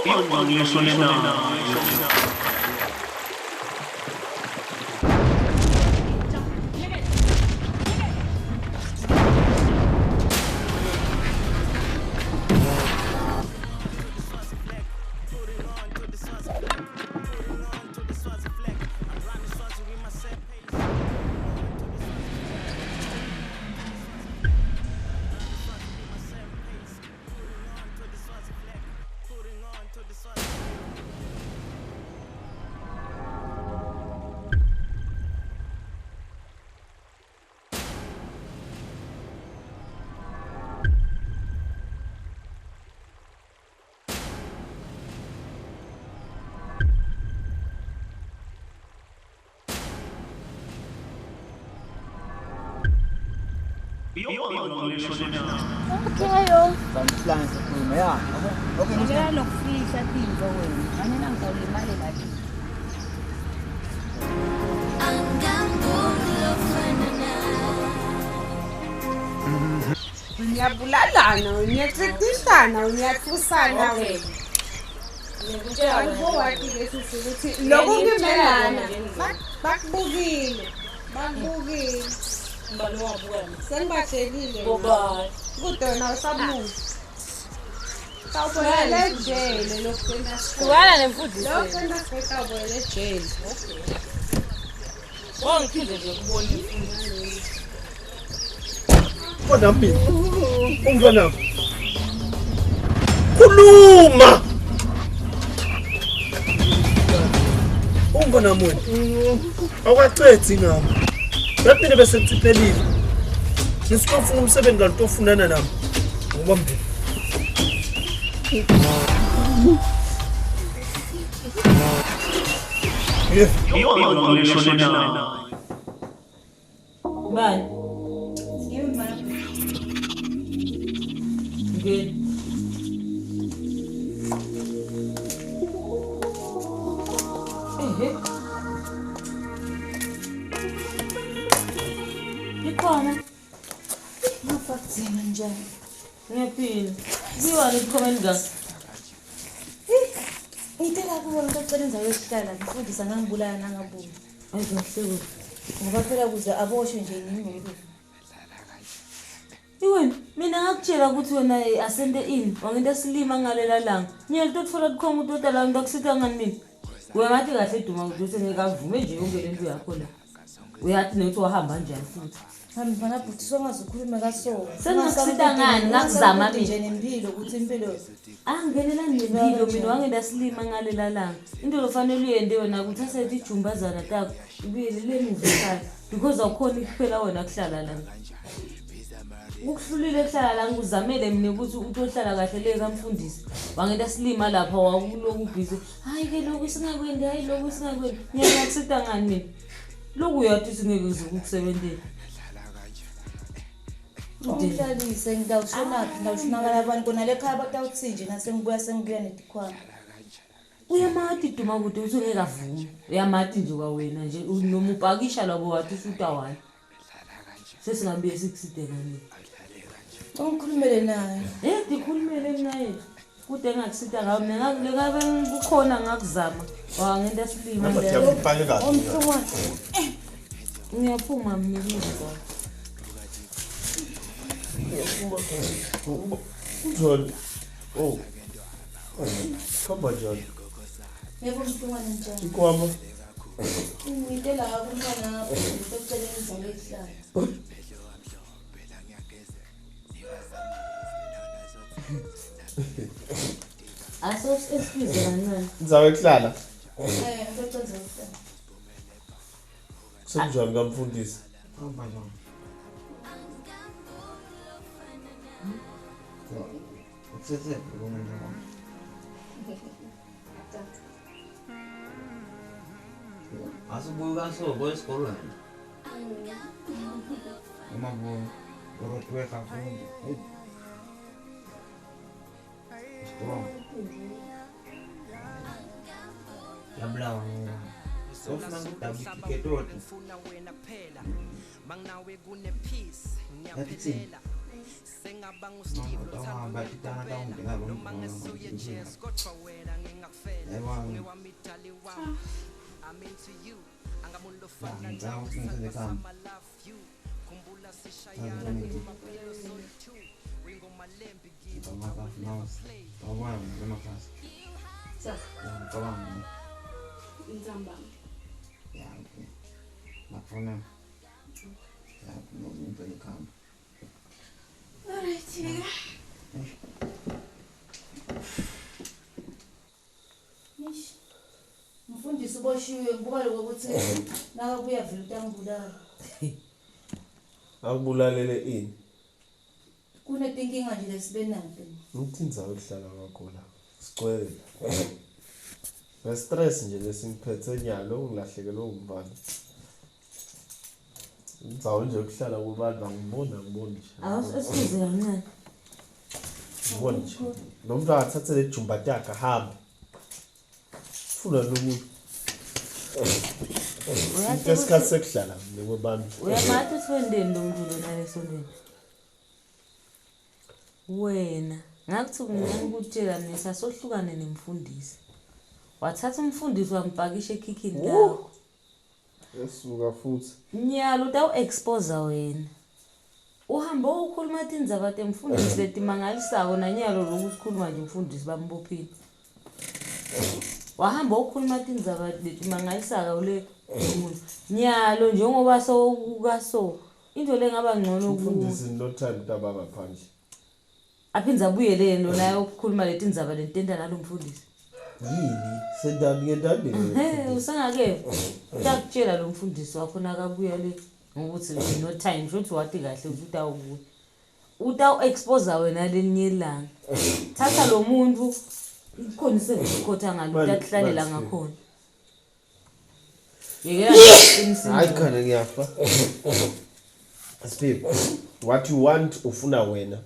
Okay, sometimes sikhuluma okay ngicela lokufihla into wena ngane ngizawulimala lapha Ngiyabulalana, ngiyacedisana, ngiyathusana wena. Ngiyakutshela wathi bese ukuthi lokho ngimelana. Bakubukile. Mbalo wabuka. Sengibatshelile. Ngoba Kudona usabuza. Sawubona ejele lokufena. kuwala nemfundisi. Lokufena sawubona ejele. Wangiphinde nje ukubona imfundisi. Kodwa mina umfana khuluma umfana mona awukacethi ngami yaphinde bese ngitsiphelile nisikofuna umsebenzi kanti ofunana nami ngoba mbili Bani? Good. Ikhona. Ngaphathina njani? Ngiyaphila. Ziwani ikhomeni ngasi? Ngitela kubona ngicela indawo yokuhlala ngifundisa ngangibulala nangabuya. Ayizohleko. Ngoba phela kuze aboshwe nje ngingekho. Iwena, mina ngakutshela ukuthi wena asente ini, wangento silima ngalela langa. Nyela totfola kukhoma utota la ngidakusita ngani mina. Uyangathi kahle duma ukuthi ngekavume nje yonke lento yakho la. Uyathi nethi wahamba njani futhi. Hamba mfana bhuti songazukhuluma kaso. Sengakusita ngani ngakuzama mina. Nje nempilo ukuthi impilo Angenela nempilo mina wangenda silima ngalela langa. Into lofanele uyende wena ukuthi asethi ijumbazana takho ibuyele lemuva ekhaya because awukhona kuphela wena kuhlala la. Ukuhlulile kuhlala la ngizamele mina ukuthi utohlala kahle le kamfundisi. Wangenda silima lapha wakuloku busy. Hayi ke lokhu singakwendi, hayi lokhu singakwendi. Ngiyakusita ngani mina? Lokhu uyathi singeke ukukusebenzela. Umhlalise ngidawushonaphi ndawushonakala abantu kona lekhaya batawuthi nje nasengibuya sengibuya netikhwama. Uyamati duma ukuthi usungekavumi. Uyamati nje kwawena nje noma upakisha labo wathi usutawani. Sesingabe sikuside ngani. Ungikhulumele naye. Ndikhulumele naye. Kude ngakusita ngawo mina ngabe kukhona ngakuzama. Wangenta silima nje. Umhlungwa. Ngiyaphuma mina ngizwa. John oh khamba John Yebo umhlungwa njani? ikwama Ngitela abantwana ngicela indawo ehlala. Aso excuse kancane. ngizawe kuhlala Ngicela ukuhlala. senjani kamfundisi Asubuhi so esikolweni. Mambo urotweka fundi. Strong. Labla wanga. Sofuna ngidabukike toti. Mangnawe kune peace Ngiyaphithi. Sengabanga uSteve Utahamba titana kaunti ngabo. Mangesuye chance kodwa wena wami. Ngicela ukuthi ngithathe ikhambi. Intambama. Alright, Mfundisi uboshiwe ngoba lokuthi nakabuya vele utangibulala. Akubulalele ini? Kunetinkinga nje lesibenazo. Umthinza ohlala kakhulu. Sigcwele. Stress nje lesingiphethe nyalo ngilahlekelwe umvana. Ngizawuze nje ukuhlala kubantu ngibona nje. Awusize kancane. Ngibona nje. Lo muntu athathe le jumba yakhe ahamba. Funa lomuntu. Uyasikhathi sekuhlala nekwebantu. Uyamathi uswendeni lo muntu lona lesondeni. Wena ngakuthi ngikutshela mina sasohlukane nemfundisi. Wathatha umfundisi wambhakisha ekhikhini lawo. Esuka futhi. Nyalo utawu-expose wena. Uhambe ukhuluma tindzaba temfundisi letimangalisako nanyalo lokuthi khuluma nje umfundisi bambophile. Wahamba ukhuluma tindzaba letimangalisako le umuntu. Nyalo njengoba so into lengaba ngcono umfundisi no time tababa phandle. Aphinza abuyele lona ukukhuluma letindzaba lentenda nalomfundisi. Yini sendani ngendani Usangake utakutshela lo mfundisi wakho nakabuya le ngokuthi no time futhi wathi kahle ukuthi utawu-expose wena lelinye ilanga. Thatha lo muntu ikhona isekhotha ngalo utahlalela ngakhona. Yekela ngiqinisile. Hayi khona ngiyafa. Steve, what you want ufuna wena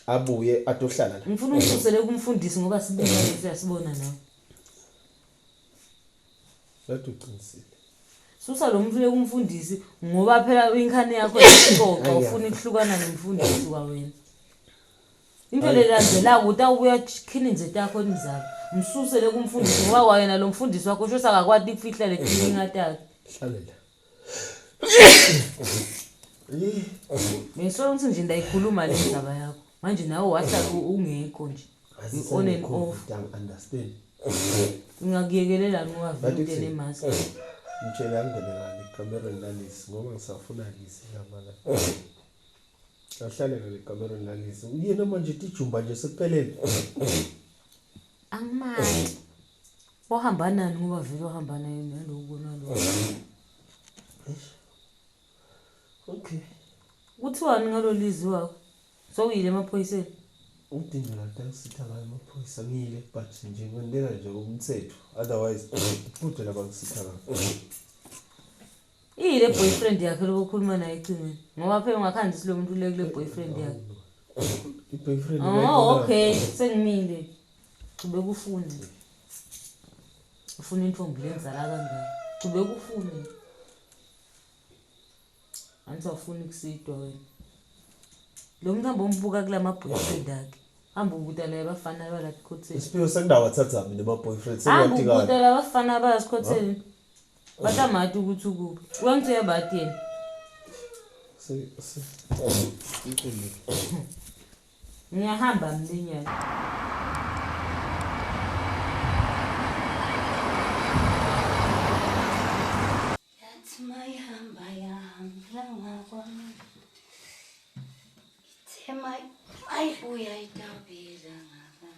abuye atohlala la. Ngifuna ukusele kumfundisi ngoba sibona nawe. Lathi uqinisile. Susa lo muntu lekumfundisi ngoba phela inkhane yakho yesixoxa ufuna ukuhlukana nomfundisi wawena. Into lelandela ukuthi awubuya khininze takho nizabo. Msuse lekumfundisi ngoba wayena lo mfundisi wakho usho sakakwati ukufihla letinkinga takhe. Hlalela. Ngisho ukuthi nje ndayikhuluma le ndaba yakho. Manje nawe wahlala ungekho nje. On and off. Understand. Ngingakuyekelela ngoba vele nemask. Ngitshela ngidelelana ikamereni lalisi ngoba ngisafuna lisi ngamala. Ahlalela le kamereni lalisi. Uyena manje tijumba nje sekuphelele. Angimali. Ohamba nani ngoba vele ohamba naye naloku nalo. Okay. Kuthiwani ngalo lizi wakho? Sowuyile emaphoyiseni. Udingela takusitha ngayo amaphoyisa ngile but nje ngendela nje umthetho otherwise futhi la bangisitha ngayo. Ile boyfriend yakhe lokukhuluma naye ecingweni. Ngoba phela ungakhandisi lo muntu lekule boyfriend yakhe. I-boyfriend Oh okay, sengimile. Kube kufunde. Ufuna intombi lenzala kanjani? Kube kufunde. Anti awufuni ukusidwa wena. Lo muntu hamba umbuka kula boyfriend akhe. Hamba ubuta la abafana bala khotheni. Isiphiwo sengidawathata mina ama boyfriend Hamba sengiyathi ubuta la abafana basikhotheni. Batamati ukuthi ukuba. Uyangithe yabathi yena. Ngiyahamba mlinyana. Yathi mayihamba yahamba kwami. Ithema ayibuya itawubila ngapha.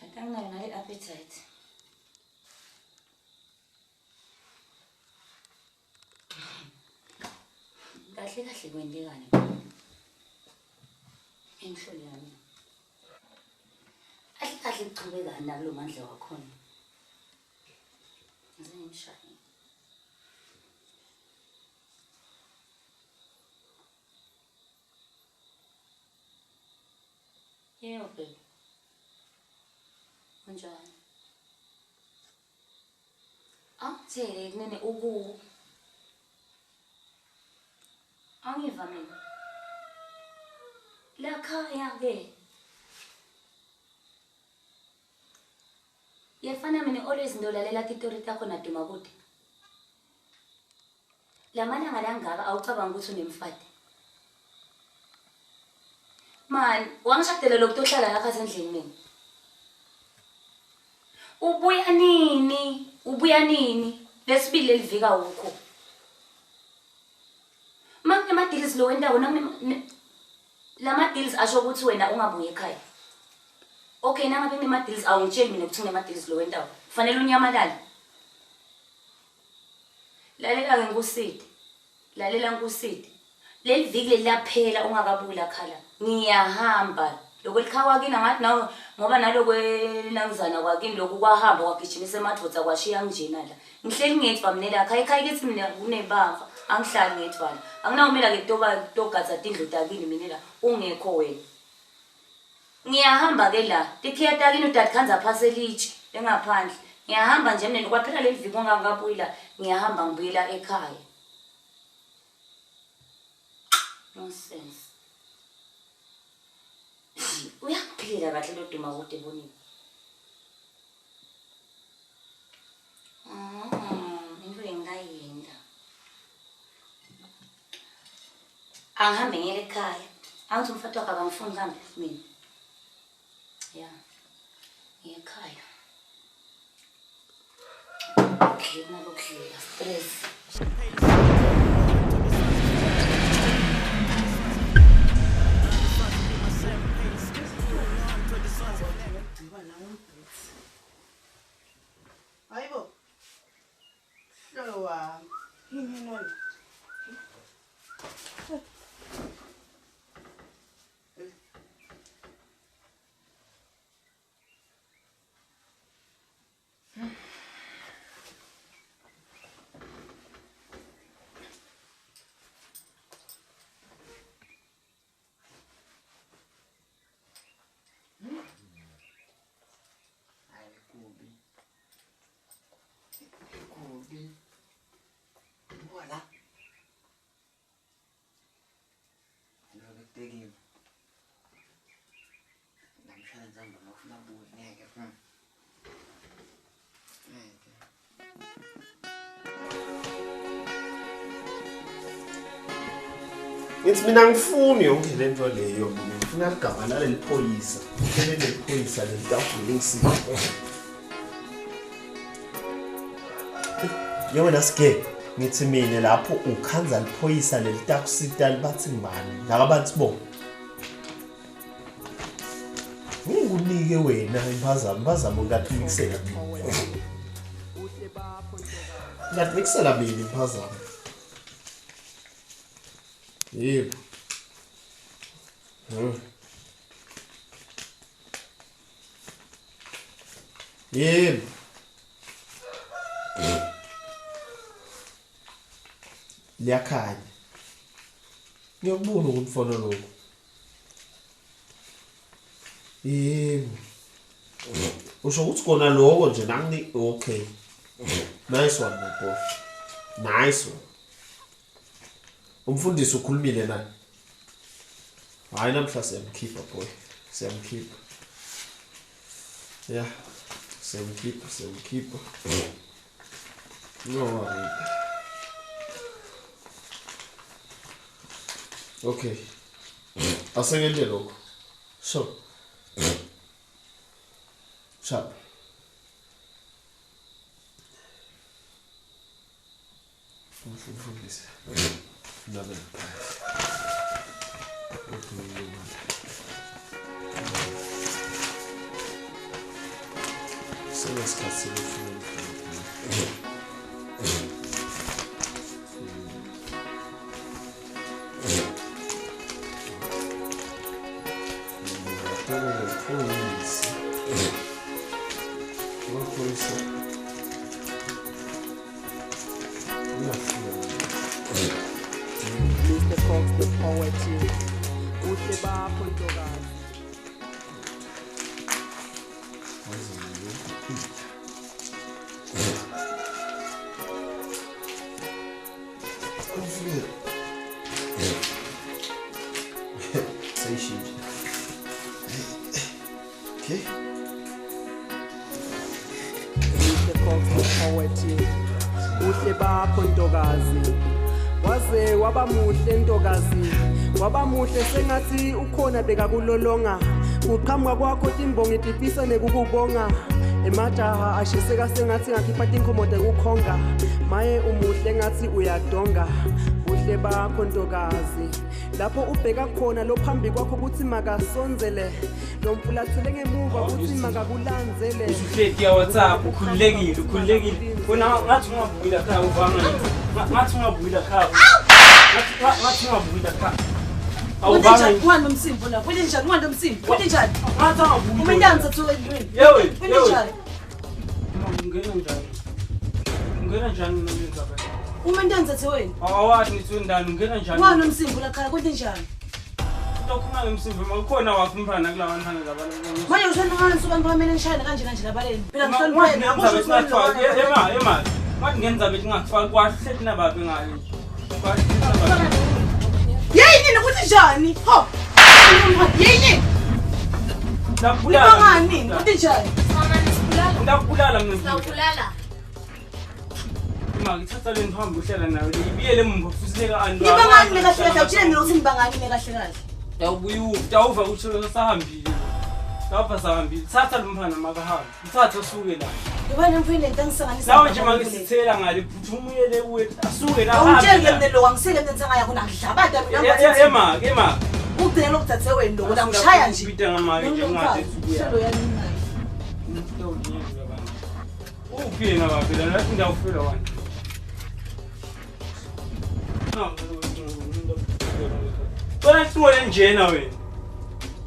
Yatanga nayo appetite. Kahle kwendekani. Enhloli yami. Kahle kuchubeka nakulo mandla wakhona. Ngizengishaya. Yebo baby. Kanjani? Thele kunene uku. Angiva mina. La khaya ke. Yefana mina always ndolalela titori takho na duma kude. Lamana ngalangaka awucabanga ukuthi unemfati. Man, wangishadela lokutohlala yakha sendlini mina. Ubuya nini? Lesibili lelivika ukho. Makune deals lo wenda wona lama deals asho ukuthi wena ungabuye ekhaya. Okay, nangabe kunema deals awungitsheli mina ukuthi kunema deals lo wenda. Kufanele unyamalale. Lalela ngeNkosidi. Lalela ngeNkosidi. Leli viki laphela ungakabuyi la khala. Ngiyahamba. Lokho likhawa kini ngathi nawe ngoba nalokwenangizana kwakini lokho kwahamba kwagijimisa emadvodza kwashiya njena la. Ngihleli ngedwa mina la khaya kithi mina kunebava. Angihlali ngedwa la. Anginawumela ke togaza tindlu takini mina la ungekho wena. Ngiyahamba ke la. Tikhiya takini udad khanza phase lichi engaphandle. Ngiyahamba nje mina kwaphela leli viki ongakabuyi la. Ngiyahamba ngibuyela ekhaya. Nonsense. Uyakuphila kahle lo duma kude bonini. Into engayenda. Angihambe ngiyele ekhaya. Angithi umfati wakhe akangifuni kambe mina. Ya. Ngiyekhaya. Okay, nalokudlela stress. Hayibo. Hlolo wami. Yini nona? Voilà. Look digging. I'm trying to jump off my board. Nigga. Ngithi mina ngifuni yonke le nto leyo mina ngifuna igama laleli phoyisa. Ngifuna leli phoyisa lentafula lengisipho. Yona sike ngithi mina lapho ukhanza liphoyisa lelitakusita libathi ngibani la abantu bo. Ngikunike wena impazamo ngathi mixela mina. Ngathi mixela mina impazamo. Yebo. Yebo. Liyakhanya. Ngiyakubona ukumfona lokho. Yebo. Usho ukuthi kona lokho nje nangini okay. Nice one my boy. Nice one. Umfundisi ukhulumile nani? Hayi namhla siyamkhipha boy. Siyamkhipha. Yeah. Siyamkhipha. No worry. Okay. Asengele lokho. So. Sharp. Umfundisi. Another. So let's cut solution. Mr. Cox, the poetry. Uteba Pontogas. Say she. Okay. poetry. Uhle bakho ntokazi. Waze waba muhle ntokazi. Waba muhle sengathi ukhona bekakulolonga. Uqhamuka kwakho timbongi tipisa nekukubonga. Emajaha ashiseka sengathi ngakhipha tinkomote kukhonga. Maye umuhle ngathi uyadonga. Uhle bakho ntokazi. Lapho ubheka khona lo phambi kwakho ukuthi makasonzele. Lo mfulathele ngemuva ukuthi makakulandzele. Usuhleti ya WhatsApp ukhululekile. Wena ngathi ungabuyela ekhaya uvanga. Ngathi ungabuyela ekhaya. Ngathi ungabuyela ekhaya. Awuvanga Ngwani nomsimbo la. Kwele njani ngwani nomsimbo? Kwele njani? ngathi ungabuyela. Umendanza tho endweni. Yewe, Kwele yewe. njani? Ungena njani? Ungena njani nomyenza phela? Umendanza tho wena. Awathi nithi wendani ungena njani? Ngwani nomsimbo la khaya kwele njani? Ukhuluma ngemsimbi makukhona wakho umfana kula bantwana labana. Manje ushona ngani suka kwamele ngishayela kanje labaleni. Phela Ngenza ngihloniphela. ema. Wathi ngenza bethi ngakufaka kwahlethi nababe ngale. Yeyini ukuthi njani? Ho. Yeyini? Ndakubulala. Ngani? Ukuthi njani? Ndakubulala mina. Sawulala. Ngithatha le ngihambe uhlela nawe. Ibiyele mumva fusileka andu. Niba ngani nekahle kahle utshela mina ukuthi niba ngani nekahle kahle. Dawuva ukuthi sahambile. Lapha sahambile. Thatha lo mfana makahambe. Uthathe usuke la. Ngibona mfuyini lento angisanganisa. Nawe nje mangisithela ngale futhi umuyele uwe asuke la. Awutshele mina lo angiseke ntsanga yakho nakudlabada mina Ema. ugcina lokuthathe wena lo la ngishaya nje. Ngipita ngamake nje ngathi usuya. Shelo yami nayo. Uphina baphela nathi ndawufela wena. Wena sithole njena wena.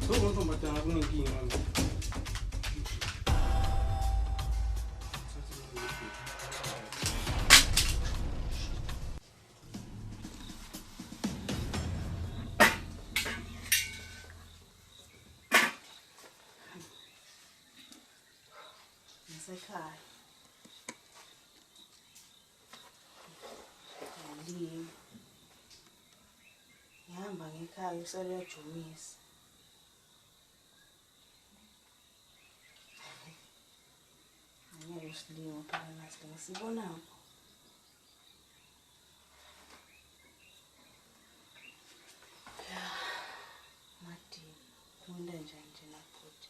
Sokuthi umbatana kunenkinga. Ngisekhaya. Ngihamba ngekhaya usale yajumisa. Ngeke usilimo phela nathi ngisibonapho. Mati, kumele njani naphuthi.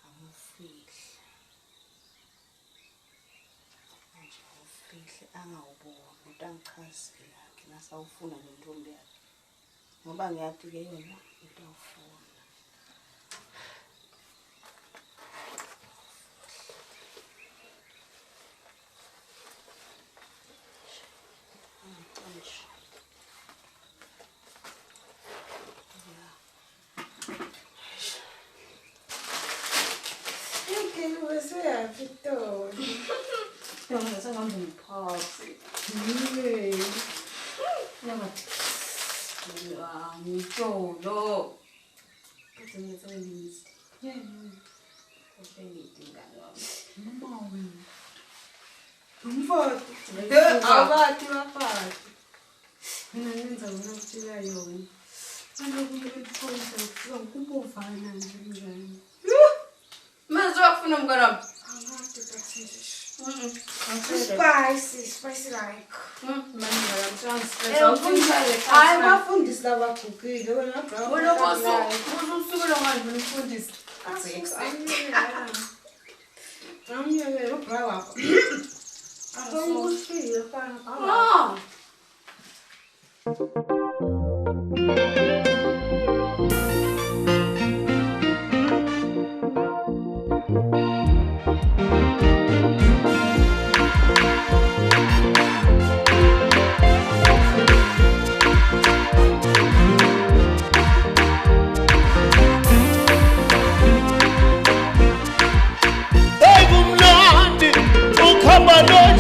Amufihla. Nje ufihle angawuboni ukuthi angichazile yakhe nasawufuna le ntombi yakhe. Ngoba ngiyathi ke yona utawufuna. Abathi bafati. Mina ngenza ngokutshela yona. Kaloku ngiphoyisa ukufika ngikubovana nje njani. Manje wakufuna umngane wami. Angathi bathi spicy like. Hayi bafundisi labagugile wena bro. Wena usukela ngani umfundisi? Amyeke ubra wakho. Akushilo fana. Ah. Hey, kumnandi, kumnandi.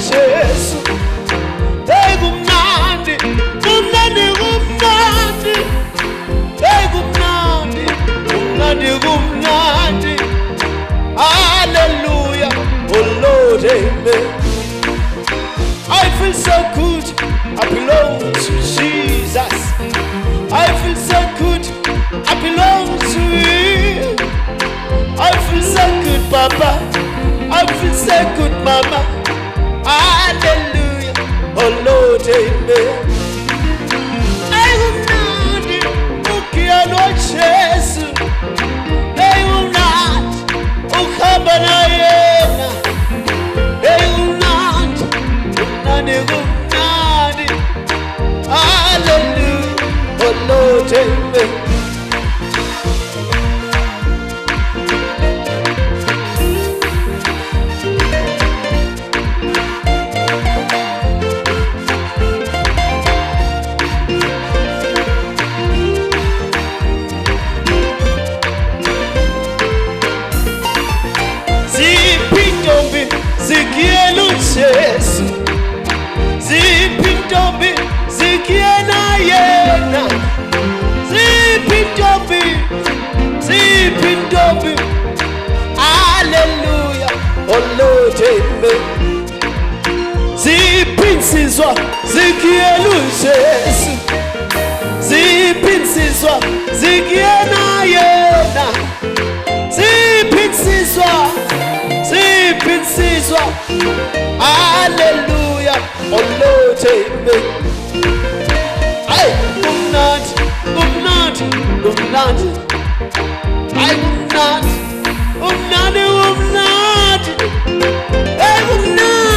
insizwa zikuyela uJesu ziphi insizwa zikuyena yena ziphi insizwa haleluya olothe ay kumnandi ay kumnandi ay kumnandi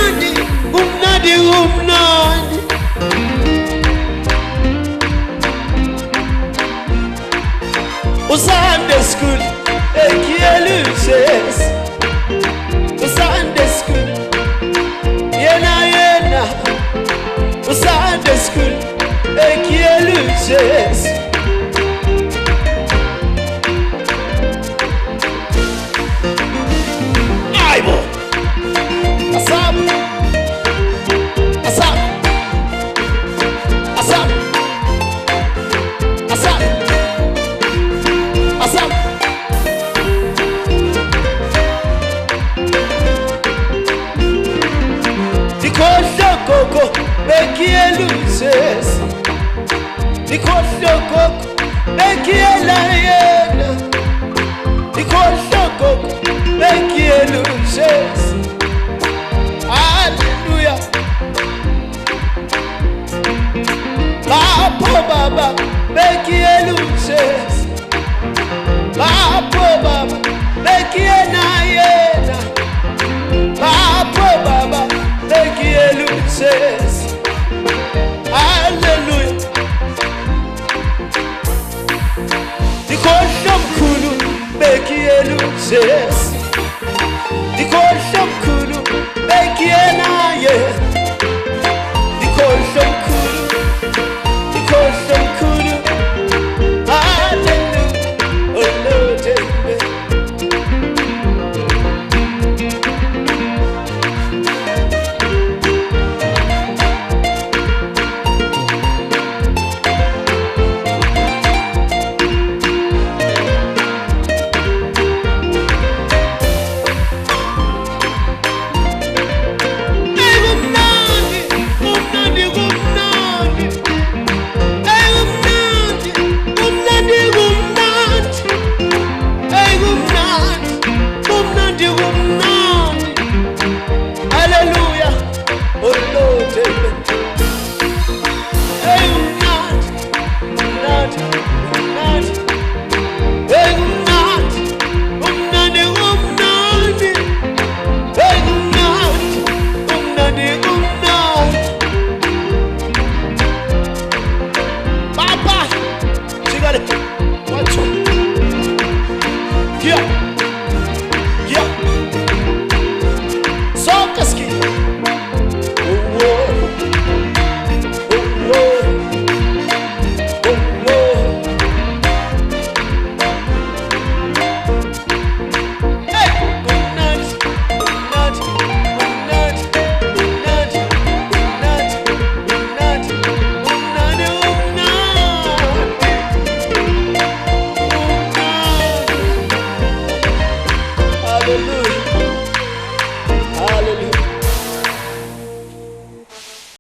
Sunday school ekuyela uJesu Sunday school yena Sunday school ekuyela uJesu Aibo Asap Gogo bekuyela uJesu ikhohlo gogo bekuyela yena ikhohlo gogo bekuyela uJesu haleluya lapho baba bekuyela uJesu lapho baba bekuyela yena lapho baba bekuyela uJesu haleluya ikhohlo mkhulu bekuyela uJesu